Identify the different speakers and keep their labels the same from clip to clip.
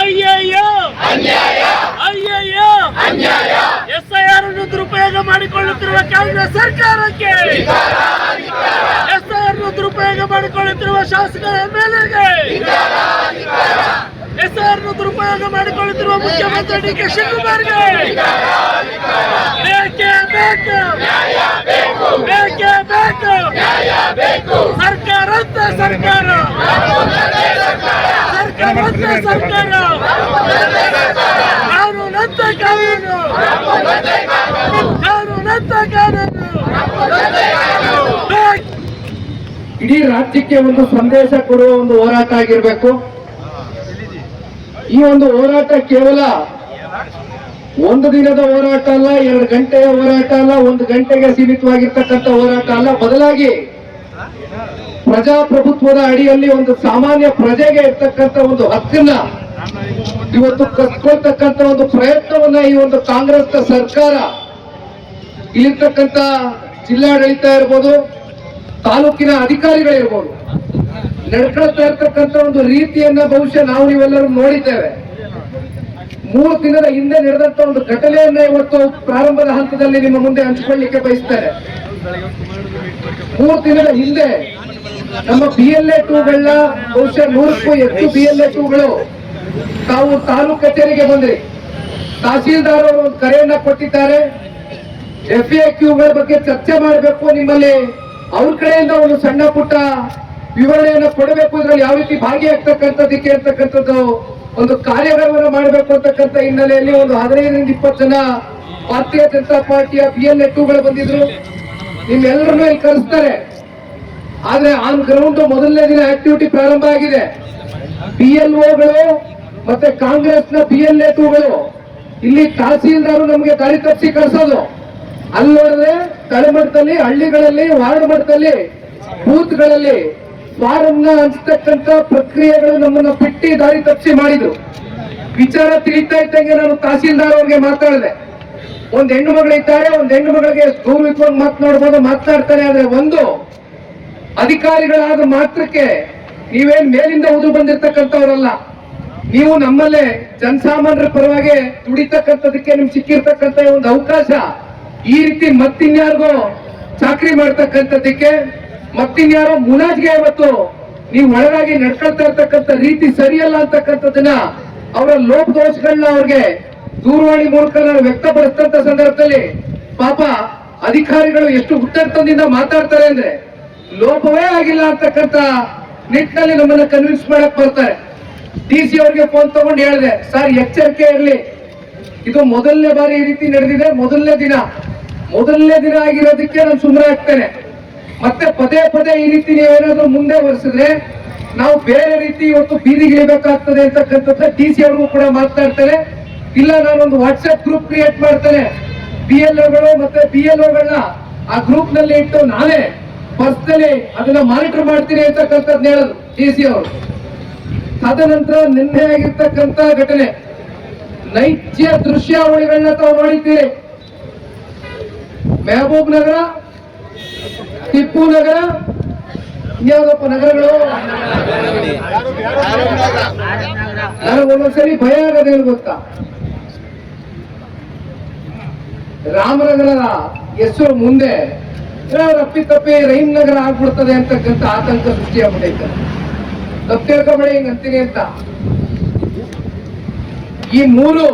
Speaker 1: ಅಯ್ಯಯ್ಯೋ ಅಯ್ಯಯ್ಯೋ SIR ಅನ್ನು ದುರುಪಯೋಗ ಮಾಡಿಕೊಳ್ಳುತ್ತಿರುವ ಕಾಂಗ್ರೆಸ್ ಸರ್ಕಾರಕ್ಕೆ, SIR ಅನ್ನು ದುರುಪಯೋಗ ಮಾಡಿಕೊಳ್ಳುತ್ತಿರುವ ಶಾಸಕರ MLAಗೆ, SIR ಅನ್ನು ದುರುಪಯೋಗ ಮಾಡಿಕೊಳ್ಳುತ್ತಿರುವ ಮುಖ್ಯಮಂತ್ರಿ DK ಶಿವಕುಮಾರ್ಗೆ ಬೇಕೇ ಬೇಕು, ಬೇಕೇ ಬೇಕು. ಸರ್ಕಾರಂತೆ ಸರ್ಕಾರ, ಸರ್ಕಾರಂತೆ ಸರ್ಕಾರ, ಕಾನೂನಂತೆ ಕಾನೂನು, ಕಾನೂನಂತೆ ಕಾನೂನು.
Speaker 2: ಇಡೀ ರಾಜ್ಯಕ್ಕೆ ಒಂದು ಸಂದೇಶ ಕೊಡುವ ಒಂದು ಹೋರಾಟ ಆಗಿರ್ಬೇಕು. ಈ ಒಂದು ಹೋರಾಟ ಕೇವಲ ಒಂದು ದಿನದ ಹೋರಾಟ ಅಲ್ಲ, 2 ಗಂಟೆಯ ಹೋರಾಟ ಅಲ್ಲ, 1 ಗಂಟೆಗೆ ಸೀಮಿತವಾಗಿರ್ತಕ್ಕಂಥ ಹೋರಾಟ ಅಲ್ಲ. ಬದಲಾಗಿ ಪ್ರಜಾಪ್ರಭುತ್ವದ ಅಡಿಯಲ್ಲಿ ಒಂದು ಸಾಮಾನ್ಯ ಪ್ರಜೆಗೆ ಇರ್ತಕ್ಕಂಥ ಒಂದು ಹಕ್ಕನ್ನ ಇವತ್ತು ಕಸ್ಕೊಳ್ತಕ್ಕಂಥ ಒಂದು ಪ್ರಯತ್ನವನ್ನ ಈ ಒಂದು ಕಾಂಗ್ರೆಸ್ ಸರ್ಕಾರ, ಇಲ್ಲಿರ್ತಕ್ಕಂಥ ಜಿಲ್ಲಾಡಳಿತ ಇರ್ಬೋದು, ತಾಲೂಕಿನ ಅಧಿಕಾರಿಗಳಿರ್ಬೋದು, ನಡ್ಕೊಳ್ತಾ ಇರ್ತಕ್ಕಂಥ ಒಂದು ರೀತಿಯನ್ನ ಬಹುಶಃ ನಾವು ನೀವೆಲ್ಲರೂ ನೋಡಿದ್ದೇವೆ. 3 ದಿನದ ಹಿಂದೆ ನಡೆದಂತ ಒಂದು ಘಟನೆಯನ್ನ ಇವತ್ತು ಪ್ರಾರಂಭದ ಹಂತದಲ್ಲಿ ನಿಮ್ಮ ಮುಂದೆ ಹಂಚಿಕೊಳ್ಳಿಕ್ಕೆ ಬಯಸ್ತಾರೆ. 3 ದಿನದ ಹಿಂದೆ ನಮ್ಮ BLA 2ಗಳನ್ನ ಬಹುಶಃ 100ಕ್ಕೂ ಹೆಚ್ಚು BLA 2ಗಳು ತಾವು ತಾಲೂಕು ಕಚೇರಿಗೆ ಬಂದ್ರಿ. ತಹಸೀಲ್ದಾರ್ ಅವರು ಒಂದು ಕರೆಯನ್ನ ಕೊಟ್ಟಿದ್ದಾರೆ. FAQಗಳ ಬಗ್ಗೆ ಚರ್ಚೆ ಮಾಡಬೇಕು, ನಿಮ್ಮಲ್ಲಿ ಅವ್ರ ಕಡೆಯಿಂದ ಒಂದು ಸಣ್ಣ ಪುಟ್ಟ ವಿವರಣೆಯನ್ನ ಕೊಡಬೇಕು, ಇದ್ರಲ್ಲಿ ಯಾವ ರೀತಿ ಭಾಗಿಯಾಗ್ತಕ್ಕಂಥದ್ದಕ್ಕೆ ಅಂತಕ್ಕಂಥದ್ದು ಒಂದು ಕಾರ್ಯಾಗಾರವನ್ನು ಮಾಡಬೇಕು ಅಂತಕ್ಕಂಥ ಹಿನ್ನೆಲೆಯಲ್ಲಿ ಒಂದು 15ರಿಂದ 20 ಜನ ಭಾರತೀಯ ಜನತಾ ಪಾರ್ಟಿಯ BLA 2ಗಳು ಬಂದಿದ್ರು. ನಿಮ್ಮೆಲ್ಲರನ್ನೂ ಇಲ್ಲಿ ಕರೆಸ್ತಾರೆ. ಆದ್ರೆ ಆನ್ ಗ್ರೌಂಡ್ ಮೊದಲನೇ ದಿನ ಆಕ್ಟಿವಿಟಿ ಪ್ರಾರಂಭ ಆಗಿದೆ. PLOಗಳು ಮತ್ತೆ ಕಾಂಗ್ರೆಸ್ನ BLA 2ಗಳು ಇಲ್ಲಿ ತಹಸೀಲ್ದಾರು ನಮಗೆ ದಾರಿ ತಪ್ಪಿಸಿ ಕಳಿಸೋದು. ಅಲ್ಲಿ ನೋಡಿದ್ರೆ ತಳಮಟ್ಟದಲ್ಲಿ, ಹಳ್ಳಿಗಳಲ್ಲಿ, ವಾರ್ಡ್ ಮಟ್ಟದಲ್ಲಿ, ಬೂತ್ಗಳಲ್ಲಿ ಫಾರಂನ ಹಂಚತಕ್ಕಂತ ಪ್ರಕ್ರಿಯೆಗಳು ನಮ್ಮನ್ನ ಬಿಟ್ಟು ದಾರಿ ತಪ್ಪಿಸಿ ಮಾಡಿದ್ರು. ವಿಚಾರ ತಿಳಿತಾ ಇದ್ದಂಗೆ ನಾನು ತಹಸೀಲ್ದಾರ್ ಅವ್ರಿಗೆ ಮಾತಾಡಿದೆ. ಒಂದ್ ಹೆಣ್ಣು ಮಗಳಿದ್ದಾರೆ, ಒಂದ್ ಹೆಣ್ಣು ಮಗಳಿಗೆ ಗೌರವಿತವಾಗಿ ಮಾತನಾಡ್ಬೋದು, ಮಾತನಾಡ್ತಾರೆ. ಆದ್ರೆ ಒಂದು ಅಧಿಕಾರಿಗಳಾದ ಮಾತ್ರಕ್ಕೆ ನೀವೇನ್ ಮೇಲಿಂದ ಉದು ಬಂದಿರ್ತಕ್ಕಂಥವ್ರಲ್ಲ. ನೀವು ನಮ್ಮಲ್ಲೇ ಜನಸಾಮಾನ್ಯರ ಪರವಾಗಿ ದುಡಿತಕ್ಕಂಥದಕ್ಕೆ ನಿಮ್ಗೆ ಸಿಕ್ಕಿರ್ತಕ್ಕಂಥ ಒಂದು ಅವಕಾಶ. ಈ ರೀತಿ ಮತ್ತಿನ್ಯಾರಿಗೋ ಚಾಕ್ರಿ ಮಾಡ್ತಕ್ಕಂಥದ್ದಕ್ಕೆ, ಮತ್ತಿನ್ಯಾರೋ ಮುಲಾಜ್ಗೆ ಇವತ್ತು ನೀವು ಒಳಗಾಗಿ ನಡ್ಕೊಳ್ತಾ ಇರ್ತಕ್ಕಂಥ ರೀತಿ ಸರಿಯಲ್ಲ ಅಂತಕ್ಕಂಥದ್ದನ್ನ, ಅವರ ಲೋಪದೋಷಗಳನ್ನ ಅವ್ರಿಗೆ ದೂರವಾಣಿ ಮೂಲಕ ನಾನು ವ್ಯಕ್ತಪಡಿಸಿದಂತ ಸಂದರ್ಭದಲ್ಲಿ ಪಾಪ ಅಧಿಕಾರಿಗಳು ಎಷ್ಟು ಉತ್ತರದಿಂದ ಮಾತಾಡ್ತಾರೆ ಅಂದ್ರೆ ಲೋಪವೇ ಆಗಿಲ್ಲ ಅಂತಕ್ಕಂಥ ನಿಟ್ಟಿನಲ್ಲಿ ನಮ್ಮನ್ನ ಕನ್ವಿನ್ಸ್ ಮಾಡಕ್ ಬರ್ತಾರೆ. DC ಅವ್ರಿಗೆ ಫೋನ್ ತಗೊಂಡು ಹೇಳಿದೆ, ಸರ್ ಎಚ್ಚರಿಕೆ ಇರಲಿ, ಇದು ಮೊದಲನೇ ಬಾರಿ ಈ ರೀತಿ ನಡೆದಿದೆ, ಮೊದಲನೇ ದಿನ ಆಗಿರೋದಕ್ಕೆ ನಾನು ಸುಮ್ಮನೆ ಆಗ್ತೇನೆ. ಮತ್ತೆ ಪದೇ ಪದೇ ಈ ರೀತಿ ನೀವೇನಾದ್ರೂ ಮುಂದೆ ವರ್ಸಿದ್ರೆ ನಾವು ಬೇರೆ ರೀತಿ ಇವತ್ತು ಬೀದಿಗಿಳಿಬೇಕಾಗ್ತದೆ ಅಂತಕ್ಕಂಥದ್ದು DC ಅವ್ರಿಗೂ ಕೂಡ ಮಾತನಾಡ್ತಾರೆ. ಇಲ್ಲ, ನಾನೊಂದು ವಾಟ್ಸ್ಆಪ್ ಗ್ರೂಪ್ ಕ್ರಿಯೇಟ್ ಮಾಡ್ತೇನೆ, BLOಗಳು ಮತ್ತೆ BLOಗಳನ್ನ ಆ ಗ್ರೂಪ್ ನಲ್ಲಿ ಇಟ್ಟು ನಾನೇ ಪರ್ಸನಲಿ ಅದನ್ನ ಮಾನಿಟರ್ ಮಾಡ್ತೀನಿ ಅಂತಕ್ಕಂಥದ್ದು ಹೇಳಿದ್ರು DC ಅವರು. ತದನಂತರ ನಿನ್ನೆ ಆಗಿರ್ತಕ್ಕಂಥ ಘಟನೆ, ನೈಜ ದೃಶ್ಯಾವಳಿಗಳನ್ನ ತಾವು ನೋಡಿದ್ದೀರಿ. ಮೆಹಬೂಬ್ ನಗರ, ಟಿಪ್ಪು ನಗರ, ಯಾವ್ದಪ್ಪ ನಗರಗಳು, ನನಗೆ ಒಂದೊಂದ್ಸರಿ ಭಯ ಆಗೋದೇನು ಗೊತ್ತಾ, ರಾಮನಗರದ ಹೆಸರು ಮುಂದೆ ಅಪ್ಪಿತಪ್ಪಿ ರೈಮ್ ನಗರ ಆಗ್ಬಿಡ್ತದೆ ಅಂತಕ್ಕಂಥ ಆತಂಕ ಸೃಷ್ಟಿಯಾಗ್ಬಿಟ್ಟೈತೆ. ತಪ್ಪೇಳ್ಕೊಬೇಡಿ ಹಿಂಗ್ ಅಂತೀನಿ ಅಂತ. ಈ 3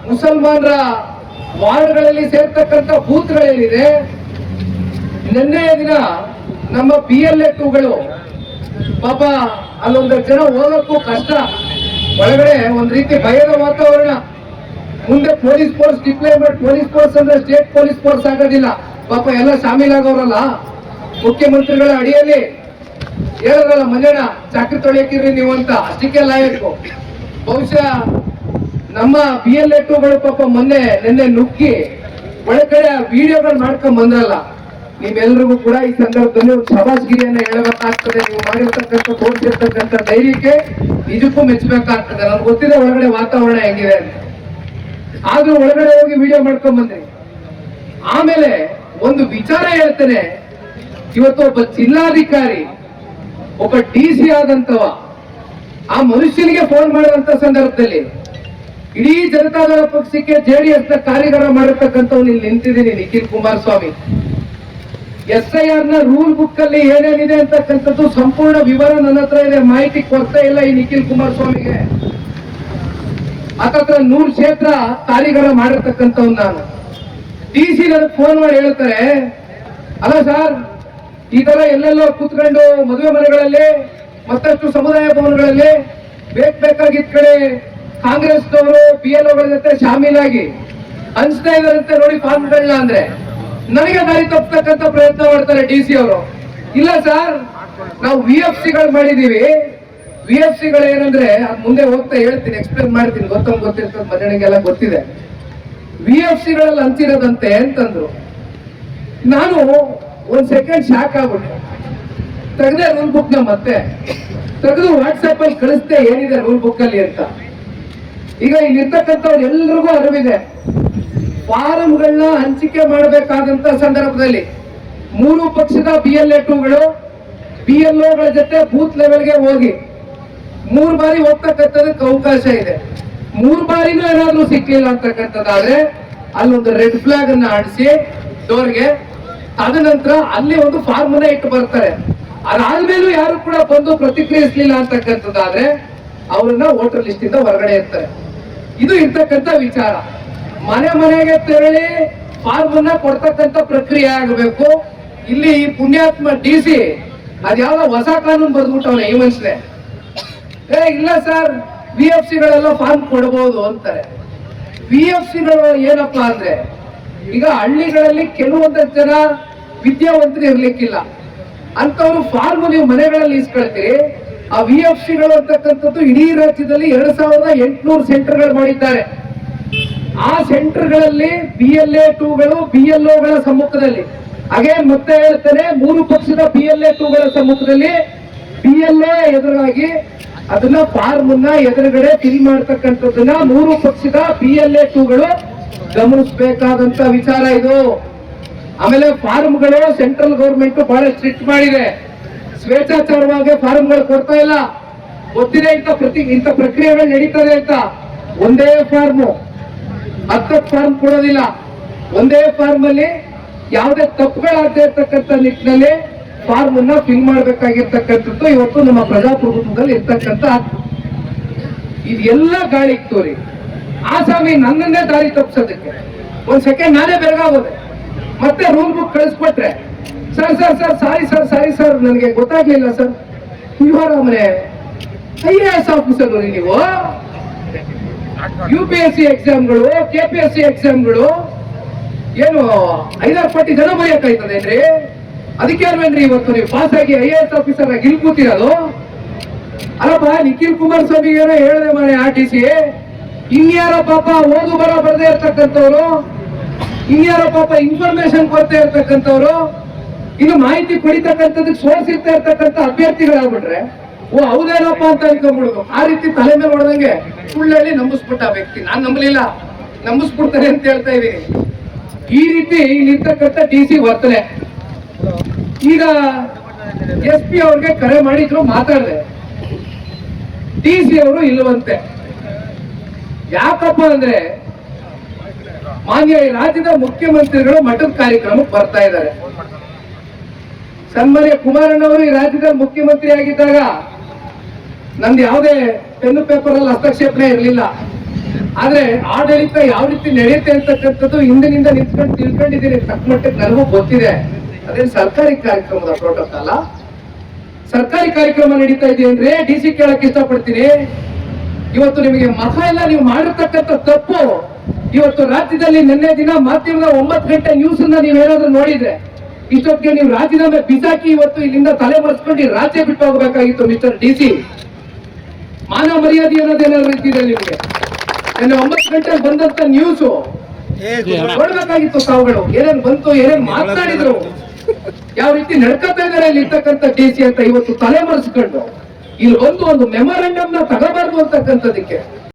Speaker 2: ಮುಸಲ್ಮಾನರ ವಾರ್ಡ್ಗಳಲ್ಲಿ ಸೇರ್ತಕ್ಕಂಥ ಬೂತ್ಗಳೇನಿದೆ, ನಿನ್ನೆಯ ದಿನ ನಮ್ಮ BLA 2ಗಳು ಪಾಪ ಅಲ್ಲೊಂದಷ್ಟು ಜನ ಹೋಗಕ್ಕೂ ಕಷ್ಟ. ಒಳಗಡೆ ಒಂದ್ ರೀತಿ ಭಯದ ವಾತಾವರಣ. ಮುಂದೆ police force deployment, police force ಅಂದ್ರೆ ಸ್ಟೇಟ್ ಪೊಲೀಸ್ ಫೋರ್ಸ್ ಆಗೋದಿಲ್ಲ. ಪಾಪ ಎಲ್ಲ ಶಾಮೀಲಾಗವ್ರಲ್ಲ. ಮುಖ್ಯಮಂತ್ರಿಗಳ ಅಡಿಯಲ್ಲಿ ಹೇಳಿದ್ರಲ್ಲ ಮಂಜಣ್ಣ, ಚಾಕ್ರಿ ತೊಳೆಯಕ್ಕಿರ್ರಿ ನೀವು ಅಂತ, ಅಷ್ಟಕ್ಕೆ ಲಾಯಕು. ಬಹುಶಃ ನಮ್ಮ BLA 2ಗಳು ಪಾಪ ನಿನ್ನೆ ನುಗ್ಗಿ ಒಳಗಡೆ ವಿಡಿಯೋಗಳು ಮಾಡ್ಕೊಂಡ್ ಬಂದ್ರಲ್ಲ. ನಿಮ್ಮೆಲ್ರಿಗೂ ಕೂಡ ಈ ಸಂದರ್ಭದಲ್ಲಿ ಒಂದು ಶಬಾಸ್ಗಿರಿಯನ್ನ ಹೇಳಬೇಕಾಗ್ತದೆ. ನೀವು ಮಾಡಿರ್ತಕ್ಕಂಥ ತೋರಿಸಿರ್ತಕ್ಕಂಥ ಧೈರ್ಯಕ್ಕೆ ನಿಜಕ್ಕೂ ಮೆಚ್ಚಬೇಕಾಗ್ತದೆ. ನನ್ಗೆ ಗೊತ್ತಿದೆ ಒಳಗಡೆ ವಾತಾವರಣ ಹೆಂಗಿದೆ ಅಂತ. ಆದ್ರೂ ಒಳಗಡೆ ಹೋಗಿ ವಿಡಿಯೋ ಮಾಡ್ಕೊಂಡ್ ಬಂದ್ರಿ. ಆಮೇಲೆ ಒಂದು ವಿಚಾರ ಹೇಳ್ತೇನೆ, ಇವತ್ತು ಒಬ್ಬ ಜಿಲ್ಲಾಧಿಕಾರಿ, ಒಬ್ಬ DC ಆದಂತವ ಆ ಮನುಷ್ಯನಿಗೆ ಫೋನ್ ಮಾಡುವಂತ ಸಂದರ್ಭದಲ್ಲಿ ಇಡೀ ಜನತಾದಳ ಪಕ್ಷಕ್ಕೆ ಜೆಡಿಎಸ್ ನ ಕಾರ್ಯಗಾರ ಮಾಡಿರ್ತಕ್ಕಂಥವ್ನು ಇಲ್ಲಿ ನಿಂತಿದ್ದೀನಿ ನಿಖಿಲ್ ಕುಮಾರಸ್ವಾಮಿ. SIR ನ ರೂಲ್ ಬುಕ್ ಅಲ್ಲಿ ಏನೇನಿದೆ ಅಂತಕ್ಕಂಥದ್ದು ಸಂಪೂರ್ಣ ವಿವರ ನನ್ನ ಹತ್ರ ಇದೆ, ಮಾಹಿತಿ ಕೊಡ್ತಾ ಇಲ್ಲ ಈ ನಿಖಿಲ್ ಕುಮಾರಸ್ವಾಮಿಗೆ. ಹತ್ರ 100 ಕ್ಷೇತ್ರ ಕಾರ್ಯಗಾರ ಮಾಡಿರ್ತಕ್ಕಂಥವ್ನು ನಾನು. DC ನನಗೆ ಫೋನ್ ಮಾಡಿ ಹೇಳ್ತಾರೆ, ಅಲ್ಲ ಸರ್ ಈ ತರ ಎಲ್ಲೆಲ್ಲೋ ಕೂತ್ಕೊಂಡು ಮದುವೆ ಮನೆಗಳಲ್ಲಿ ಮತ್ತಷ್ಟು ಸಮುದಾಯ ಭವನಗಳಲ್ಲಿ ಬೇಕಾಗಿದ್ದ ಕಡೆ ಕಾಂಗ್ರೆಸ್ನವರು BLOಗಳ ಜೊತೆ ಶಾಮೀಲಾಗಿ ಹಂಚ್ತಾ ಇದಾರಂತೆ ನೋಡಿ ಫಾರ್ಮ್ಗಳನ್ನ ಅಂದ್ರೆ ನನಗೆ ದಾರಿ ತಪ್ಪತಕ್ಕಂತ ಪ್ರಯತ್ನ ಮಾಡ್ತಾರೆ DC ಅವರು. ಇಲ್ಲ ಸರ್ ನಾವು VFCಗಳು ಮಾಡಿದೀವಿ. VFCಗಳು ಏನಂದ್ರೆ ಅದ್ ಮುಂದೆ ಹೋಗ್ತಾ ಹೇಳ್ತೀನಿ, ಎಕ್ಸ್ಪ್ಲೇನ್ ಮಾಡ್ತೀನಿ, ಗೊತ್ತಿರ್ತದೆ ಮನೆಗಳಿಗೆಲ್ಲ ಗೊತ್ತಿದೆ. VFCಗಳಲ್ಲಿ ಹಂಚಿರೋದಂತೆ ಅಂತಂದ್ರು. ನಾನು ಒಂದ್ ಸೆಕೆಂಡ್ ಶಾಕ್ ಆಗ್ಬಿಟ್ಟೆ. ತೆಗೆದೆ ರೂಲ್ ಬುಕ್ ನ ಮತ್ತೆ ತೆಗೆದು ವಾಟ್ಸ್ಆಪ್ ಅಲ್ಲಿ ಕಳಿಸ್ದೆ ಏನಿದೆ ರೂಲ್ ಬುಕ್ ಅಲ್ಲಿ ಅಂತ. ಈಗ ಇಲ್ಲಿರ್ತಕ್ಕಂಥವ್ರು ಎಲ್ರಿಗೂ ಅರಿವಿದೆ, ಫಾರಂಗಳನ್ನ ಹಂಚಿಕೆ ಮಾಡಬೇಕಾದಂತ ಸಂದರ್ಭದಲ್ಲಿ 3 ಪಕ್ಷದ BLA2ಗಳು BLOಗಳ ಜೊತೆ ಬೂತ್ ಲೆವೆಲ್ಗೆ ಹೋಗಿ 3 ಬಾರಿ ಹೋಗ್ತಕ್ಕಂಥದಕ್ಕೆ ಅವಕಾಶ ಇದೆ. 3 ಬಾರಿನೂ ಏನಾದ್ರೂ ಸಿಕ್ಲಿಲ್ಲ ಅಂತಕ್ಕಂಥದ್ದಾದ್ರೆ ಅಲ್ಲೊಂದು ರೆಡ್ ಫ್ಲಾಗ್ ಅನ್ನ ಆಡಿಸಿ ಡೋರ್ಗೆ, ತದನಂತರ ಅಲ್ಲಿ ಒಂದು ಫಾರ್ಮ್ ಅನ್ನ ಇಟ್ಟು ಬರ್ತಾರೆ. ಅದಾದ್ಮೇಲೂ ಯಾರು ಕೂಡ ಬಂದು ಪ್ರತಿಕ್ರಿಯಿಸಲಿಲ್ಲ ಅಂತಕ್ಕಂಥದ್ದಾದ್ರೆ ಅವರನ್ನ ವೋಟರ್ ಲಿಸ್ಟ್ ಇಂದ ಹೊರಗಡೆ ಇರ್ತಾರೆ. ಇದು ಇರ್ತಕ್ಕಂಥ ವಿಚಾರ. ಮನೆಗೆ ತೆರಳಿ ಫಾರ್ಮ್ ಅನ್ನ ಕೊಡ್ತಕ್ಕಂಥ ಪ್ರಕ್ರಿಯೆ ಆಗಬೇಕು. ಇಲ್ಲಿ ಈ ಪುಣ್ಯಾತ್ಮ DC ಅದ್ಯಾವ ಹೊಸ ಕಾನೂನು ಬರ್ದ್ಬಿಟ್ಟವನೆ ಈ ಮನುಷ್ಯನೇ. ಇಲ್ಲ ಸರ್ VFCಗಳೆಲ್ಲ ಫಾರ್ಮ್ ಕೊಡಬಹುದು ಅಂತಾರೆ. VFCಗಳು ಏನಪ್ಪಾ ಅಂದ್ರೆ, ಈಗ ಹಳ್ಳಿಗಳಲ್ಲಿ ಕೆಲವೊಂದಷ್ಟು ಜನ ವಿದ್ಯಾವಂತರು ಇರ್ಲಿಕ್ಕಿಲ್ಲ ಅಂತವ್ರು ಫಾರ್ಮ್ ನೀವು ಮನೆಗಳಲ್ಲಿ ಇಸ್ಕೊಳ್ತೀರಿ. ಆ VFCಗಳು ಅಂತಕ್ಕಂಥದ್ದು ಇಡೀ ರಾಜ್ಯದಲ್ಲಿ 2800 ಸೆಂಟರ್ಗಳು ಮಾಡಿದ್ದಾರೆ. ಆ ಸೆಂಟರ್ಗಳಲ್ಲಿ BLA2ಗಳು BLOಗಳ ಸಮ್ಮುಖದಲ್ಲಿ, ಹಾಗೆ ಮತ್ತೆ ಹೇಳ್ತೇನೆ 3 ಪಕ್ಷದ BLA2ಗಳ ಸಮ್ಮುಖದಲ್ಲಿ BLO ಎದುರಾಗಿ ಅದನ್ನ ಫಾರ್ಮ್ ಅನ್ನ ಎದುರುಗಡೆ ಫಿಲ್ ಮಾಡ್ತಕ್ಕಂಥದ್ದನ್ನ 3 ಪಕ್ಷದ BLA2ಗಳು ಗಮನಿಸಬೇಕಾದಂತ ವಿಚಾರ ಇದು. ಆಮೇಲೆ ಫಾರ್ಮ್ಗಳು ಸೆಂಟ್ರಲ್ ಗೌರ್ಮೆಂಟ್ ಬಹಳ ಸ್ಟ್ರಿಕ್ಟ್ ಮಾಡಿದೆ. ಸ್ವೇಚ್ಛಾಚಾರವಾಗಿ ಫಾರ್ಮ್ಗಳು ಕೊಡ್ತಾ ಇಲ್ಲ. ಗೊತ್ತಿದೆ ಇಂಥ ಪ್ರಕ್ರಿಯೆಗಳು ನಡೀತದೆ ಅಂತ. ಒಂದೇ ಫಾರ್ಮ್ 10 ಫಾರ್ಮ್ ಕೊಡೋದಿಲ್ಲ. ಒಂದೇ ಫಾರ್ಮ್ ಅಲ್ಲಿ ಯಾವುದೇ ತಪ್ಪುಗಳಾಗದೇ ಇರ್ತಕ್ಕಂಥ ನಿಟ್ಟಿನಲ್ಲಿ ಫಾರ್ಮ್ ಅನ್ನ ಫಿಲ್ ಮಾಡಬೇಕಾಗಿರ್ತಕ್ಕಂಥದ್ದು ಇವತ್ತು ನಮ್ಮ ಪ್ರಜಾಪ್ರಭುತ್ವದಲ್ಲಿ ಇರ್ತಕ್ಕಂಥ ಇದೆಲ್ಲ ಗಾಳಿಗೆ ತೋರಿ ಆಸಾಮಿ ನನ್ನನ್ನೇ ದಾರಿ ತಪ್ಪಿಸೋದಕ್ಕೆ ಒಂದ್ ಸೆಕೆಂಡ್ ನಾನೇ ಬೆರಗಾಗೋದೆ. ಮತ್ತೆ ರೂಲ್ ಬುಕ್ ಕಳಿಸ್ಕೊಟ್ರೆ ಸಾರಿ ಸರ್ ನನಗೆ ಗೊತ್ತಾಗ್ಲಿಲ್ಲ ಸರ್, ಇವರೇ IAS ಆಫೀಸರ್ ನೀವು UPSC ಎಕ್ಸಾಮ್ಗಳು KPSC ಎಕ್ಸಾಮ್ಗಳು ಏನು 5-6 ಪಟ್ಟಿ ಜನ ಬರೆಯಕ್ಕಾಯ್ತದೇನ್ರಿ? ಅದಕ್ಕೆ ಅಲ್ವೇನ್ರಿ ಇವತ್ತು ನೀವು ಪಾಸ್ ಆಗಿ IAS ಆಫೀಸರ್ ಆಗಿ ಇಲ್ಲಿ ಕೂತಿರೋದು? ಅಲ್ಲಪ್ಪ ನಿಖಿಲ್ ಕುಮಾರಸ್ವಾಮಿ ಏನೋ ಹೇಳಿದೆ ಮನೆ RTC, ಇನ್ಯಾರೋ ಪಾಪ ಓದು ಬರ ಬರದೇ ಇರ್ತಕ್ಕಂಥವ್ರು, ಇನ್ಯಾರೋ ಪಾಪ ಇನ್ಫಾರ್ಮೇಶನ್ ಕೊಡ್ತಾ ಇರ್ತಕ್ಕಂಥವ್ರು, ಇನ್ನು ಮಾಹಿತಿ ಪಡಿತಕ್ಕಂಥದಕ್ಕೆ ಸೋರ್ಸ್ ಇರ್ತಾ ಇರ್ತಕ್ಕಂಥ ಅಭ್ಯರ್ಥಿಗಳಾಗ್ಬಿಟ್ರೆ ಹೌದೇನಪ್ಪ ಅಂತ ಅನ್ಕೊಂಡ್ಬಿಡುದು. ಆ ರೀತಿ ತಲೆ ಮೇಲೆ ಹೊಡೆದಂಗೆ ಸುಳ್ಳು ಹೇಳಿ ನಂಬಿಸ್ಬಿಟ್ಟ ವ್ಯಕ್ತಿ. ನಾನ್ ನಂಬಲಿಲ್ಲ, ನಂಬಿಸ್ಬಿಡ್ತಾರೆ ಅಂತ ಹೇಳ್ತಾ ಇದೀನಿ. ಈ ರೀತಿ ಇಲ್ಲಿರ್ತಕ್ಕಂಥ DC ವರ್ತನೆ. ಈಗ SP ಅವ್ರಿಗೆ ಕರೆ ಮಾಡಿದ್ರು, ಮಾತಾಡಿದೆ. DC ಅವರು ಇಲ್ಲವಂತೆ. ಯಾಕಪ್ಪ ಅಂದ್ರೆ ಮಾನ್ಯ ಈ ರಾಜ್ಯದ ಮುಖ್ಯಮಂತ್ರಿಗಳು ಮಠದ ಕಾರ್ಯಕ್ರಮಕ್ಕೆ ಬರ್ತಾ ಇದ್ದಾರೆ. ಸನ್ಮಾನ್ಯ ಕುಮಾರಣ್ಣವರು ಈ ರಾಜ್ಯದ ಮುಖ್ಯಮಂತ್ರಿ ಆಗಿದ್ದಾಗ ನಂದು ಯಾವುದೇ ಪೆನ್ನು ಪೇಪರ್ ಅಲ್ಲಿ ಹಸ್ತಕ್ಷೇಪನೆ ಇರಲಿಲ್ಲ. ಆದ್ರೆ ಆಡಳಿತ ಯಾವ ರೀತಿ ನಡೆಯುತ್ತೆ ಅಂತಕ್ಕಂಥದ್ದು ಹಿಂದಿನಿಂದ ನಿಂತ್ಕೊಂಡು ತಿಳ್ಕೊಂಡಿದ್ದೀನಿ. ತಕ್ಕ ಮಟ್ಟಕ್ಕೆ ನನಗೂ ಗೊತ್ತಿದೆ. ಅದೇನು ಸರ್ಕಾರಿ ಕಾರ್ಯಕ್ರಮದ ಪ್ರೋಟೋಕಾಲ, ಸರ್ಕಾರಿ ಕಾರ್ಯಕ್ರಮ ನಡೀತಾ ಇದೆಯೇನ್ರಿ? DC ಕೇಳಕ್ ಇಷ್ಟಪಡ್ತೀನಿ. ಇವತ್ತು ನಿಮಗೆ ಮಖ ಎಲ್ಲ ನೀವು ಮಾಡಿರ್ತಕ್ಕಂಥ ತಪ್ಪು ಇವತ್ತು ರಾಜ್ಯದಲ್ಲಿ ನಿನ್ನೆ ದಿನ ಮಾಧ್ಯಮದ 9 ಗಂಟೆ ನ್ಯೂಸ್ ಅನ್ನ ನೀವೇನಾದ್ರೂ ನೋಡಿದ್ರೆ ಇಷ್ಟೊತ್ತಿಗೆ ನೀವು ರಾಜೀನಾಮೆ ಬಿಸಾಕಿ ಇವತ್ತು ಇಲ್ಲಿಂದ ತಲೆ ಮರೆಸ್ಕೊಂಡು ರಾಜ್ಯ ಬಿಟ್ಟು ಹೋಗಬೇಕಾಗಿತ್ತು. ಮಿಸ್ಟರ್ DC, ಮಾನವ ಮರ್ಯಾದೆ ಅನ್ನೋದೇನಾದ್ರು ಇದ್ದಿದೆ ನಿಮ್ಗೆ? ನಿನ್ನೆ 9 ಗಂಟೆಗೆ ಬಂದಂತ ನ್ಯೂಸ್ ನೋಡ್ಬೇಕಾಗಿತ್ತು. ತಾವುಗಳು ಏನೇನ್ ಬಂತು, ಏನೇನ್ ಮಾತನಾಡಿದ್ರು, ಯಾವ ರೀತಿ ನಡ್ಕೊತಾ ಇದಾರೆ ಇಲ್ಲಿ ಇರ್ತಕ್ಕಂಥ DC ಅಂತ ಇವತ್ತು ತಲೆ ಮರೆಸ್ಕೊಂಡು ಇಲ್ಲಿ ಬಂದು ಒಂದು ಮೆಮೊರಂಡಮ್ ನ ತಗೋಬಾರ್ದು ಅಂತಕ್ಕಂಥದಕ್ಕೆ